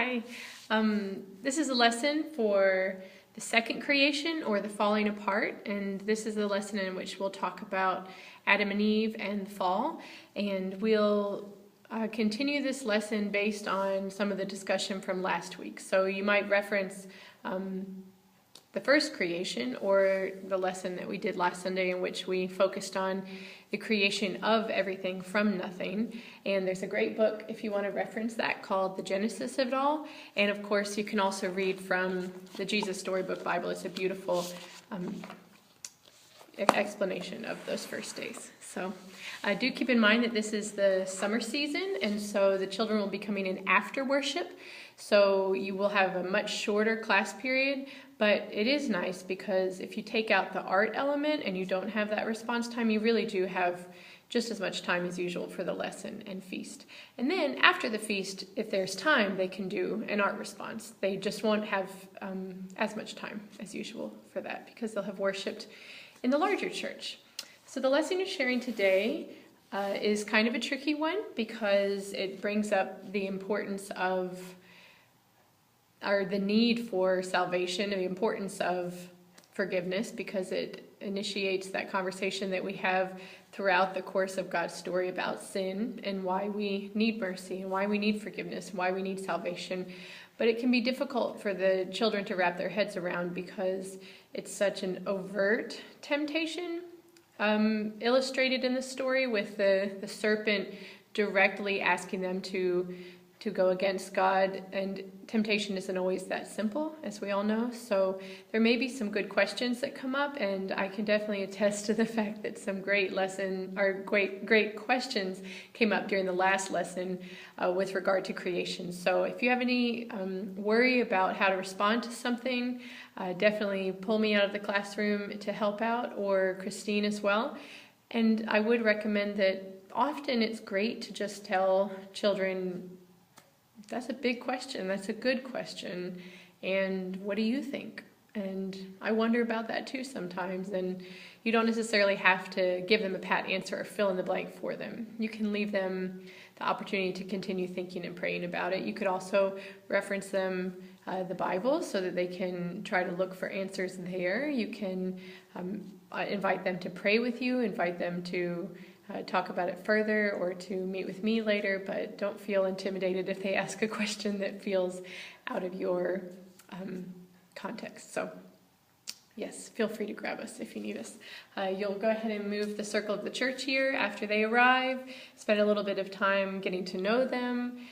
Hi. This is a lesson for the second creation, or the falling apart, and this is the lesson in which we'll talk about Adam and Eve and the fall, and we'll continue this lesson based on some of the discussion from last week. So you might reference the first creation, or the lesson that we did last Sunday in which we focused on the creation of everything from nothing. And there's a great book, if you want to reference that, called The Genesis of It All. And of course, you can also read from the Jesus Storybook Bible. It's a beautiful explanation of those first days. So do keep in mind that this is the summer season, and so the children will be coming in after worship. So you will have a much shorter class period, but it is nice because if you take out the art element and you don't have that response time, you really do have just as much time as usual for the lesson and feast. And then after the feast, if there's time, they can do an art response. They just won't have as much time as usual for that because they'll have worshiped in the larger church. So the lesson you're sharing today is kind of a tricky one because it brings up the importance of, or the need for salvation, and the importance of forgiveness, because it initiates that conversation that we have throughout the course of God's story about sin and why we need mercy and why we need forgiveness and why we need salvation. But it can be difficult for the children to wrap their heads around because it's such an overt temptation, illustrated in the story with the serpent directly asking them to go against God, and temptation isn't always that simple, as we all know. So there may be some good questions that come up, and I can definitely attest to the fact that some great questions came up during the last lesson with regard to creation. So if you have any worry about how to respond to something, definitely pull me out of the classroom to help out, or Christine as well. And I would recommend that often it's great to just tell children, that's a big question, that's a good question, and what do you think? And I wonder about that too sometimes, and you don't necessarily have to give them a pat answer or fill in the blank for them. You can leave them the opportunity to continue thinking and praying about it. You could also reference them the Bible so that they can try to look for answers there. You can invite them to pray with you, invite them to talk about it further, or to meet with me later, but don't feel intimidated if they ask a question that feels out of your context. So yes, feel free to grab us if you need us. You'll go ahead and move the circle of the church here after they arrive, spend a little bit of time getting to know them.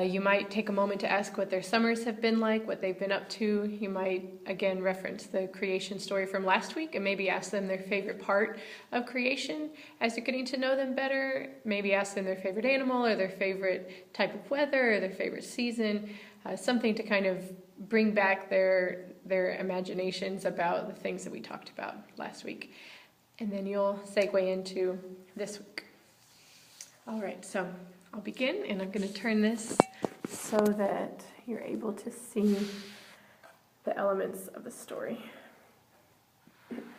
You might take a moment to ask what their summers have been like, what they've been up to. You might, again, reference the creation story from last week and maybe ask them their favorite part of creation as you're getting to know them better. Maybe ask them their favorite animal, or their favorite type of weather, or their favorite season, something to kind of bring back their imaginations about the things that we talked about last week. And then you'll segue into this week. All right, so I'll begin, and I'm going to turn this so that you're able to see the elements of the story.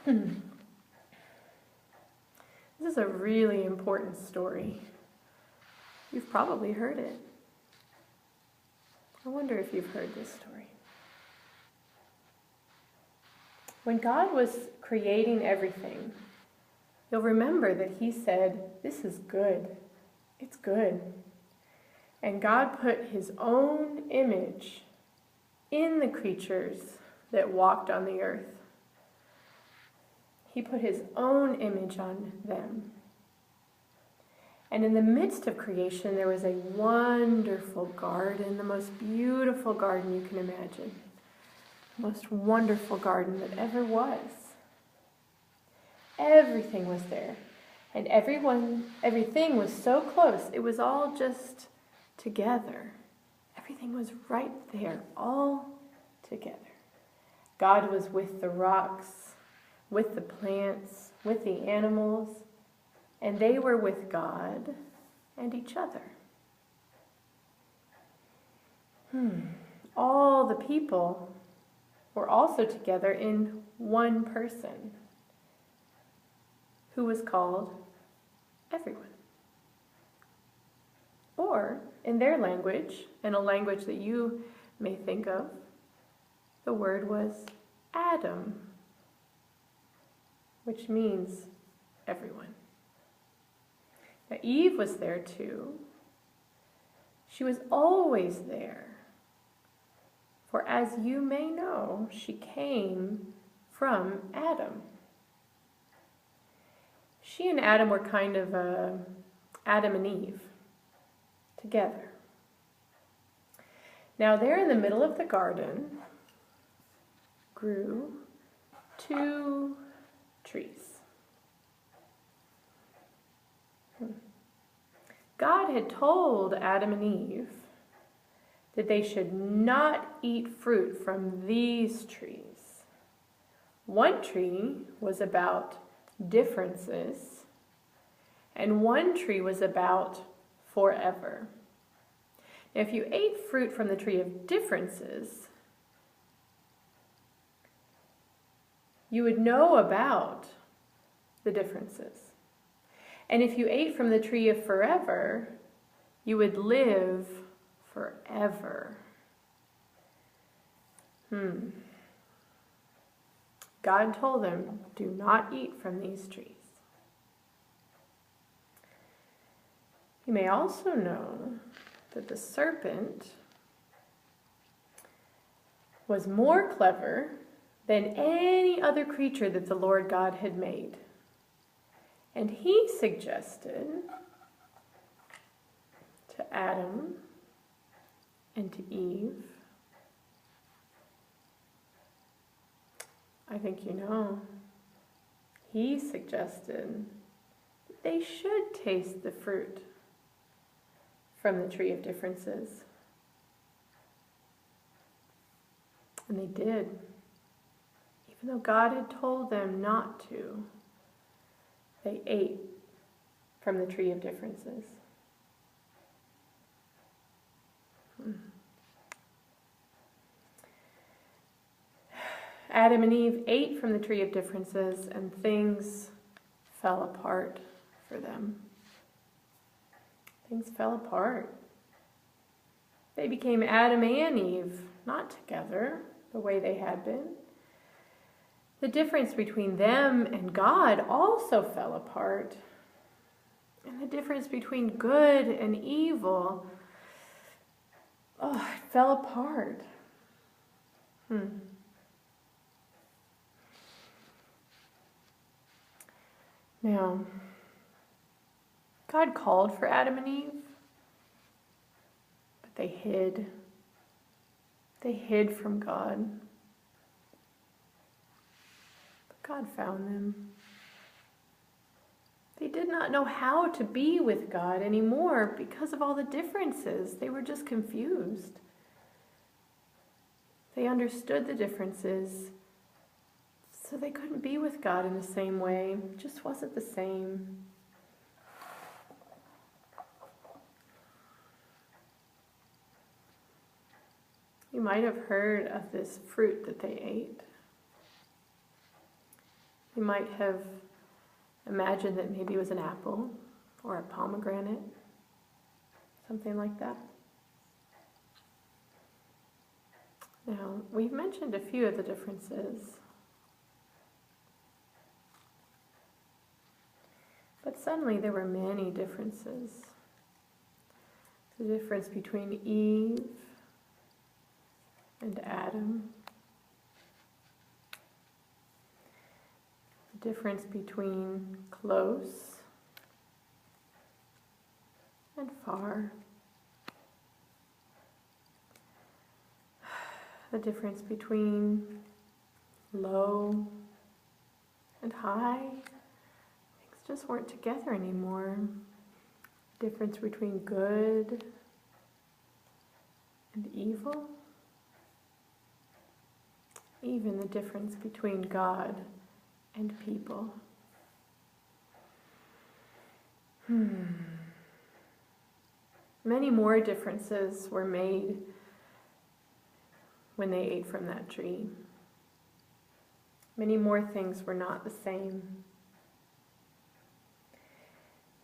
This is a really important story. You've probably heard it. I wonder if you've heard this story. When God was creating everything, you'll remember that He said, "This is good. It's good." And God put His own image in the creatures that walked on the earth. He put His own image on them. And in the midst of creation, there was a wonderful garden, the most beautiful garden you can imagine. The most wonderful garden that ever was. Everything was there. And everything was so close. It was all just together. Everything was right there, all together. God was with the rocks, with the plants, with the animals, and they were with God and each other. All the people were also together in one person, who was called everyone. Or In their language, and a language that you may think of, the word was Adam, which means everyone. Now, Eve was there too. She was always there. For as you may know, she came from Adam. She and Adam were kind of Adam and Eve together. Now, there in the middle of the garden grew 2 trees. God had told Adam and Eve that they should not eat fruit from these trees. One tree was about differences, and one tree was about forever. Now, if you ate fruit from the tree of differences, you would know about the differences. And if you ate from the tree of forever, you would live forever. God told them, do not eat from these trees. You may also know that the serpent was more clever than any other creature that the Lord God had made. And he suggested to Adam and to Eve, I think you know, he suggested that they should taste the fruit from the tree of differences. And they did. Even though God had told them not to, they ate from the tree of differences. Adam and Eve ate from the tree of differences, and things fell apart for them. Things fell apart. They became Adam and Eve, not together the way they had been. The difference between them and God also fell apart. And the difference between good and evil, it fell apart. Now, God called for Adam and Eve, but they hid. They hid from God. But God found them. They did not know how to be with God anymore because of all the differences. They were just confused. They understood the differences, so they couldn't be with God in the same way. It just wasn't the same. You might have heard of this fruit that they ate. You might have imagined that maybe it was an apple or a pomegranate, something like that. Now, we've mentioned a few of the differences, but suddenly there were many differences. The difference between Eve and Adam. The difference between close and far. The difference between low and high. Things just weren't together anymore. The difference between good and evil. Even the difference between God and people. Many more differences were made when they ate from that tree. Many more things were not the same.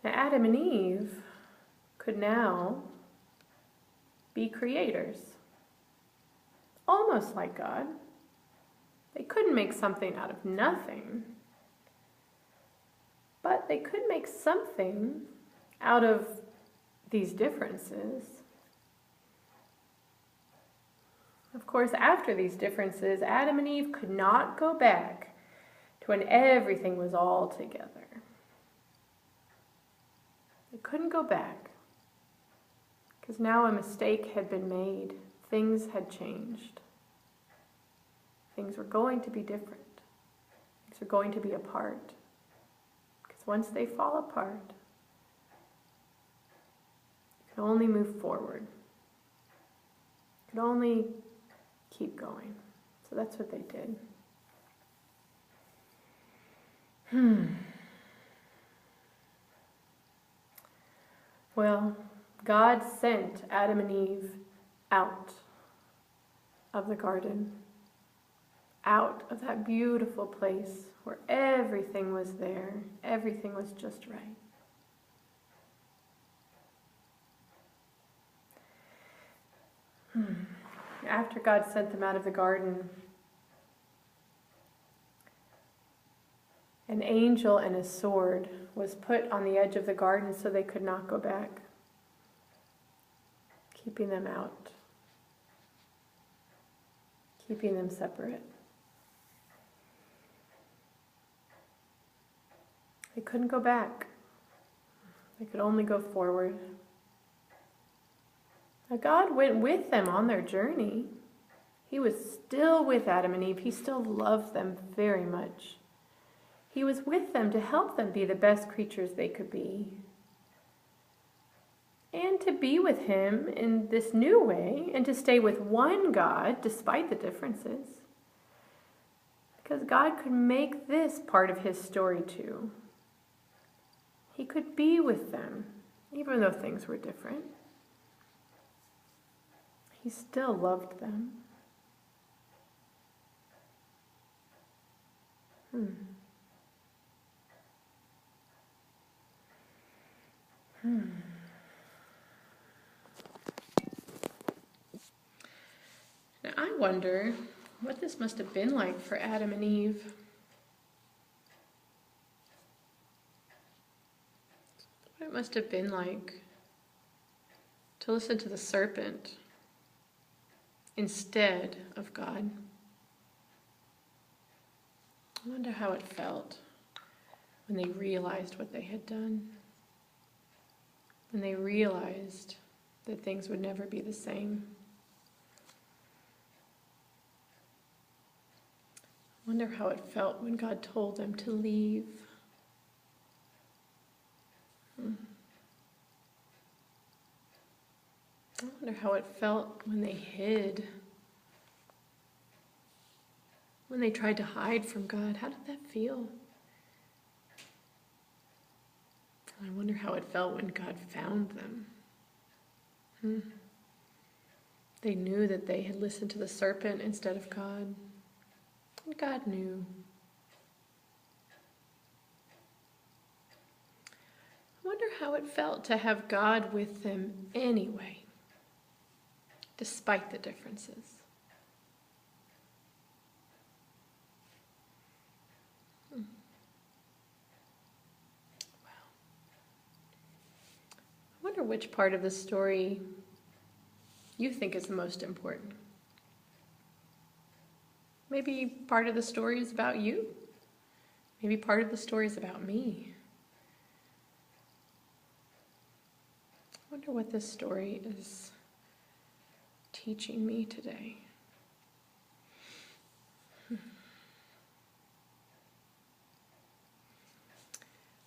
Now, Adam and Eve could now be creators, almost like God. They couldn't make something out of nothing, but they could make something out of these differences. Of course, after these differences, Adam and Eve could not go back to when everything was all together. They couldn't go back because now a mistake had been made. Things had changed. Things were going to be different. Things were going to be apart. Because once they fall apart, you can only move forward. You can only keep going. So that's what they did. Well, God sent Adam and Eve out of the garden, out of that beautiful place where everything was there, everything was just right. After God sent them out of the garden, an angel and a sword was put on the edge of the garden so they could not go back, keeping them out, keeping them separate. They couldn't go back. They could only go forward. Now God went with them on their journey. He was still with Adam and Eve. He still loved them very much. He was with them to help them be the best creatures they could be. And to be with Him in this new way, and to stay with one God despite the differences. Because God could make this part of His story too. He could be with them, even though things were different. He still loved them. Now I wonder what this must have been like for Adam and Eve. What it must have been like to listen to the serpent instead of God. I wonder how it felt when they realized what they had done. When they realized that things would never be the same. I wonder how it felt when God told them to leave. I wonder how it felt when they hid. When they tried to hide from God. How did that feel? I wonder how it felt when God found them. They knew that they had listened to the serpent instead of God. And God knew. I wonder how it felt to have God with them anyway, despite the differences. I wonder which part of the story you think is the most important. Maybe part of the story is about you. Maybe part of the story is about me. I wonder what this story is teaching me today.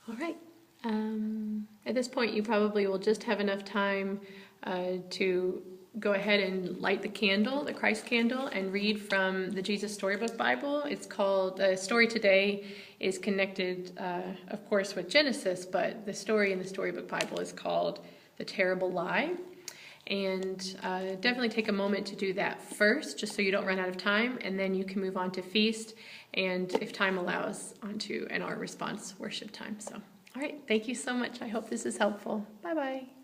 All right. At this point, you probably will just have enough time to go ahead and light the candle, the Christ candle, and read from the Jesus Storybook Bible. It's called, the story today is connected, of course, with Genesis, but the story in the Storybook Bible is called The Terrible Lie. And definitely take a moment to do that first, just so you don't run out of time, and then you can move on to feast, and if time allows, onto an our response worship time. So, all right, thank you so much. I hope this is helpful. Bye-bye.